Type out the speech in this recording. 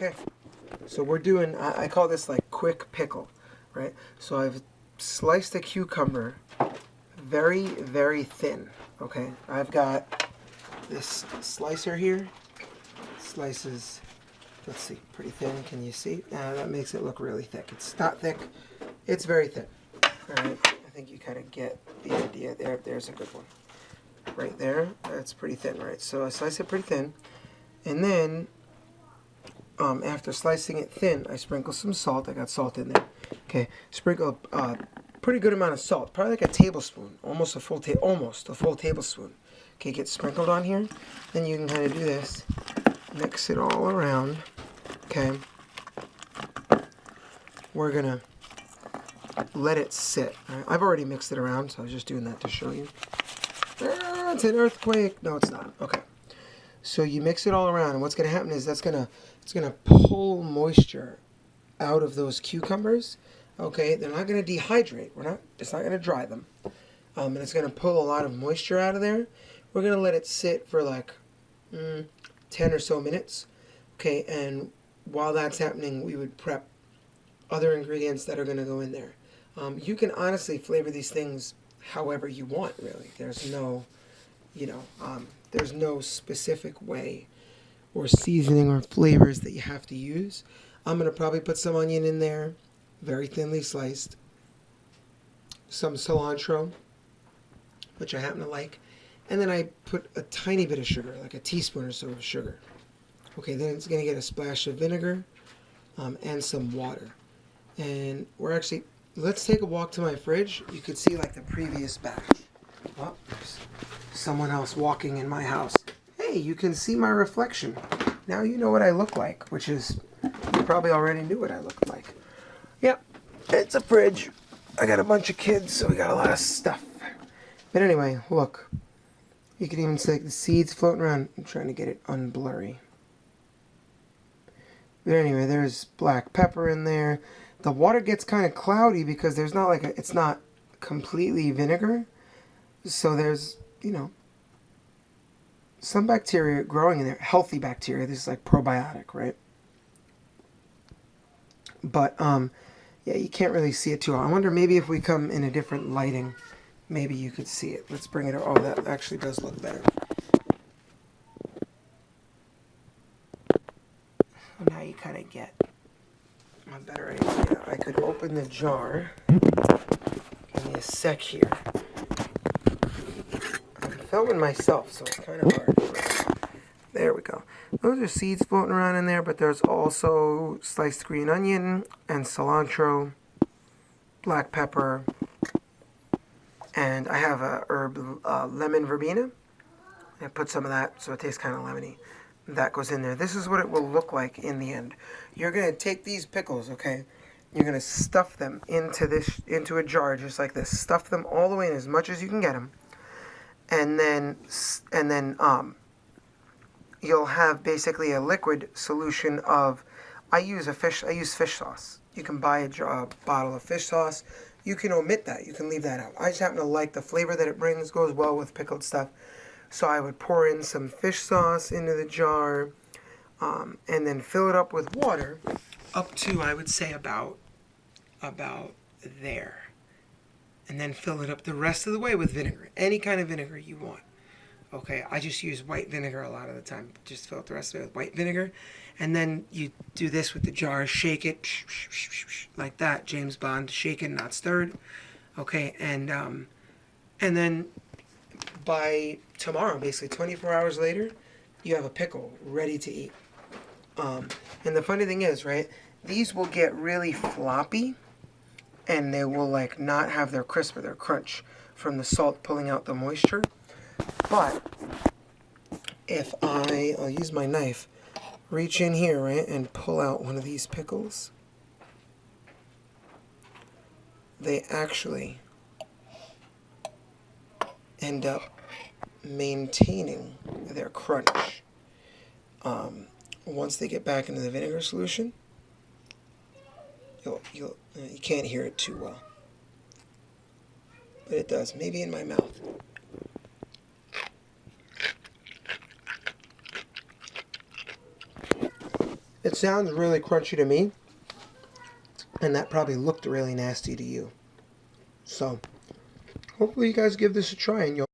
Okay, so we're doing, I call this like quick pickle, right? So I've sliced a cucumber very, very thin, okay? I've got this slicer here, slices, let's see, pretty thin, can you see? That makes it look really thick. It's not thick, it's very thin, all right? I think you kind of get the idea there. There's a good one. Right there, that's pretty thin, right? So I slice it pretty thin, and then after slicing it thin, I sprinkle some salt. I got salt in there. Okay, sprinkle a pretty good amount of salt, probably like a tablespoon, almost a full tablespoon. Okay, get sprinkled on here. Then you can kind of do this, mix it all around. Okay, we're gonna let it sit. Right? I've already mixed it around, so I was just doing that to show you. It's an earthquake. No, it's not. Okay. So you mix it all around, and what's going to happen is it's going to pull moisture out of those cucumbers. Okay, they're not going to dehydrate. It's not going to dry them, and it's going to pull a lot of moisture out of there. We're going to let it sit for like 10 or so minutes. Okay, and while that's happening, we would prep other ingredients that are going to go in there. You can honestly flavor these things however you want. Really, there's no, there's no specific way or seasoning or flavors that you have to use. I'm going to probably put some onion in there, very thinly sliced, some cilantro, which I happen to like, and then I put a tiny bit of sugar, like a teaspoon or so of sugar. Okay, then it's going to get a splash of vinegar and some water. And let's take a walk to my fridge. You could see like the previous batch. Oh, there's someone else walking in my house. Hey, you can see my reflection. Now you know what I look like, which is, you probably already knew what I looked like. Yep, it's a fridge. I got a bunch of kids, so we got a lot of stuff. But anyway, look. You can even see the seeds floating around. I'm trying to get it unblurry. But anyway, there's black pepper in there. The water gets kind of cloudy because there's not it's not completely vinegar. So there's, some bacteria growing in there, healthy bacteria. This is like probiotic, right? But, yeah, you can't really see it too well. I wonder maybe if we come in a different lighting, maybe you could see it. Let's bring it, oh, that actually does look better. So now you kind of get a better idea. I could open the jar. Give me a sec here. I'm filming myself, so it's kind of hard. There we go. Those are seeds floating around in there, but there's also sliced green onion and cilantro, black pepper, and I have a herb, lemon verbena. I put some of that so it tastes kind of lemony. That goes in there. This is what it will look like in the end. You're going to take these pickles, okay? You're going to stuff them into a jar just like this. Stuff them all the way in as much as you can get them. And then you'll have basically a liquid solution of, I use fish sauce. You can buy a bottle of fish sauce. You can omit that. You can leave that out. I just happen to like the flavor that it brings. Goes well with pickled stuff. So I would pour in some fish sauce into the jar, and then fill it up with water up to, I would say, about there. And then fill it up the rest of the way with vinegar. Any kind of vinegar you want. Okay, I just use white vinegar a lot of the time. Just fill up the rest of it with white vinegar. And then you do this with the jar. Shake it like that. James Bond, shaken, not stirred. Okay, and then by tomorrow, basically 24 hours later, you have a pickle ready to eat. And the funny thing is, right, these will get really floppy, and they will like not have their crisp or their crunch from the salt pulling out the moisture. But if I'll use my knife, reach in here, right, and pull out one of these pickles, they actually end up maintaining their crunch. Once they get back into the vinegar solution, you can't hear it too well, but it does. Maybe in my mouth. It sounds really crunchy to me, and that probably looked really nasty to you. So hopefully you guys give this a try and you'll